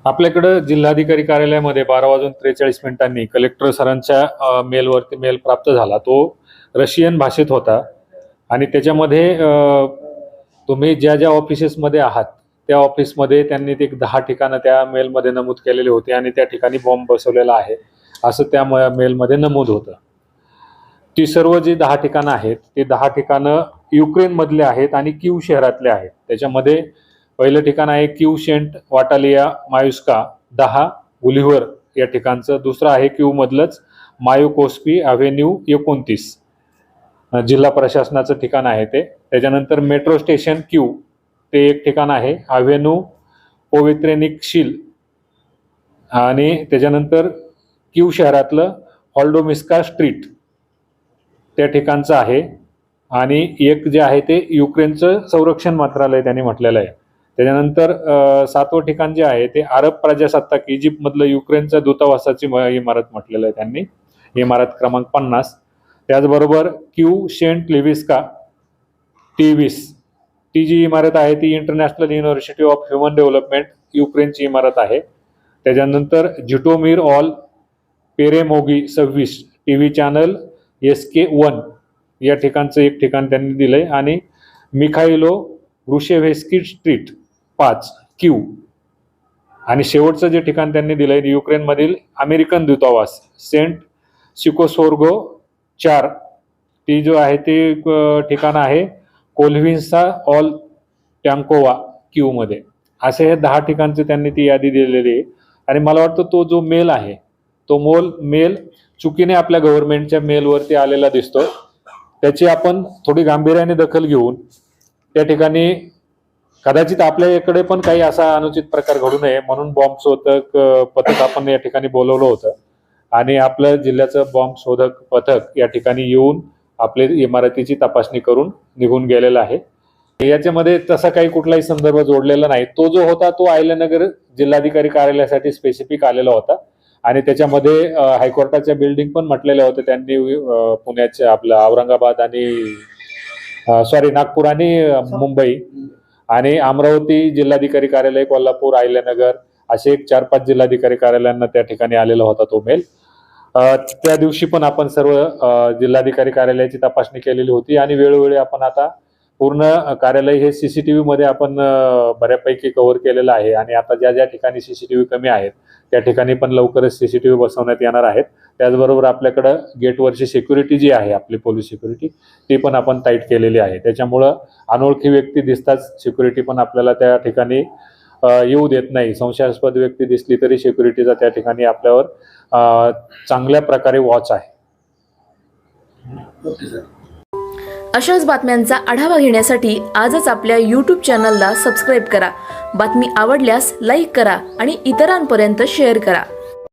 आपल्याकडं जिल्हाधिकारी कार्यालयामध्ये 12:43 कलेक्टर सरांच्या मेलवरती मेल प्राप्त झाला. तो रशियन भाषेत होता आणि त्याच्यामध्ये तुम्ही ज्या ज्या ऑफिसेसमध्ये आहात त्या ऑफिसमध्ये त्यांनी ते 10 ठिकाणं त्या मेलमध्ये नमूद केलेले होते आणि त्या ठिकाणी बॉम्ब बसवलेला आहे असं त्या मेलमध्ये नमूद होतं. ती सर्व जी 10 ठिकाणं आहेत ते 10 ठिकाणं युक्रेनमधले आहेत आणि कीव शहरातले आहेत. त्याच्यामध्ये पहिलं ठिकाण आहे कीव सेंट वाटालिया मायुस्का 10 गुलिव्हर या ठिकाणचं. दुसरं आहे कीव मधलंच मायोकोस्पी अव्हेन्यू 29 जिल्हा प्रशासनाचं ठिकाण आहे ते. त्याच्यानंतर मेट्रो स्टेशन कीव ते एक ठिकाण आहे अव्हेन्यू पोवेत्रेनिकशील. आणि त्याच्यानंतर कीव शहरातलं हॉल्डोमिस्का स्ट्रीट त्या ठिकाणचं आहे. आणि एक जे आहे ते युक्रेनचं संरक्षण मंत्रालय त्यांनी म्हटलेलं आहे. त्याच्यानंतर 7वं ठिकाण जे आहे ते अरब प्रजासत्ताक इजिप्तमधलं युक्रेनच्या दूतावासाची इमारत म्हटलेलं आहे त्यांनी, इमारत क्रमांक 50. त्याचबरोबर क्यू सेंट लिव्हिस्का 23 ती जी इमारत आहे ती international university of human development युक्रेनची इमारत आहे. त्याच्यानंतर जिटोमीर ऑल पेरेमोगी 26 TV चॅनल SK1 या ठिकाणचं एक ठिकाण त्यांनी दिलंय. आणि मिखाइलो ग्रुशेव्हेस्की स्ट्रीट 5 क्यू. आणि शेवटचं जे ठिकाण त्यांनी दिलंय युक्रेनमधील अमेरिकन दूतावास सेंट सिकोसोर्गो 4 ती जो आहे ते ठिकाण आहे कोल्व्हिन्सा ऑल टँकोवा क्यू मध्ये. असे हे 10 ठिकाणचे त्यांनी ती यादी दिलेली आहे. आणि मला वाटतं तो जो मेल आहे तो मेल चुकीने आपल्या गव्हर्नमेंटच्या मेलवरती आलेला दिसतो. त्याची आपण थोडी गांभीर्याने दखल घेऊन त्या ठिकाणी कदाचित आपल्या इकडे पण काही असा अनुचित प्रकार घडू नये म्हणून बॉम्ब शोधक पथक आपण या ठिकाणी बोलवलं होतं. आणि आपलं जिल्ह्याचं बॉम्ब शोधक पथक या ठिकाणी येऊन आपल्या इमारतीची तपासणी करून निघून गेलेला आहे. याच्यामध्ये तसा काही कुठलाही संदर्भ जोडलेला नाही. तो जो होता तो अहिल्यानगर जिल्हाधिकारी कार्यालयासाठी स्पेसिफिक आलेला होता. आणि त्याच्यामध्ये हायकोर्टाच्या बिल्डिंग पण म्हटलेल्या होत्या त्यांनी, पुण्याच्या आपलं औरंगाबाद आणि नागपूर आणि मुंबई आणि अमरावती जिल्हाधिकारी कार्यालय, कोल्हापूर, अहिल्यानगर असे 4-5 जिल्हाधिकारी कार्यालयांना त्या ठिकाणी आलेला होता तो मेल. त्या दिवशी पण आपण सर्व जिल्हाधिकारी कार्यालयाची तपासणी केलेली होती. आणि वेळोवेळी आपण आता पूर्ण कार्यालय हे CCTV मध्ये आपण बऱ्यापैकी कव्हर केलेलं आहे. आणि आता ज्या ज्या ठिकाणी CCTV कमी आहेत त्या ठिकाणी पण लवकरच CCTV बसवण्यात येणार आहेत. त्याचबरोबर आपल्याकडं गेटवरची सिक्युरिटी जी आहे आपली पोलीस सिक्युरिटी ती पण आपण टाईट केलेली आहे. त्याच्यामुळं अनोळखी व्यक्ती दिसताच सिक्युरिटी पण आपल्याला त्या ठिकाणी येऊ देत नाही. संशयास्पद व्यक्ती दिसली तरी सिक्युरिटीचा त्या ठिकाणी आपल्यावर चांगल्या प्रकारे वॉच आहे. अशाच बातम्यांचा आढावा घेण्यासाठी आजच आपल्या YouTube चॅनलला सबस्क्राईब करा. बातमी आवडल्यास लाईक करा आणि इतरांपर्यंत शेअर करा.